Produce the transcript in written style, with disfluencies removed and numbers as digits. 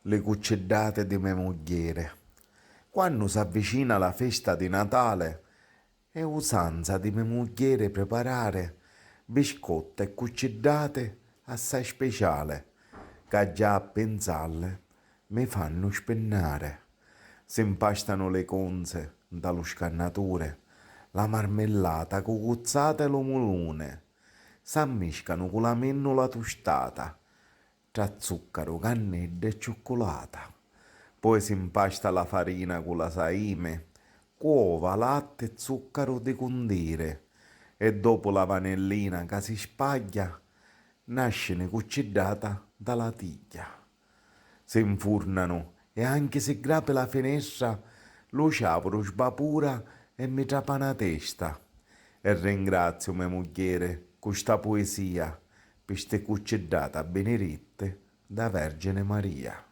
le cucceddate di mia moglie. Quando si avvicina la festa di Natale, è usanza di mia moglie preparare biscotte e cucceddate assai speciali, che già a pensarle mi fanno spennare. Si impastano le conze dallo scannatore, la marmellata cucuzzata e l'omolone, s'ammiscano con la mennola tostata, tra zucchero, cannella e cioccolata. Poi si impasta la farina con la saime, uova, latte e zucchero di condire. E dopo la vanellina che si spaglia, nasce una cucceddata dalla tiglia. Si infurnano e anche se grape la finestra, lo ciavolo sbapura e mi trapana la testa. E ringrazio mia moglie con sta poesia per ste cucceddate benedette da Vergine Maria.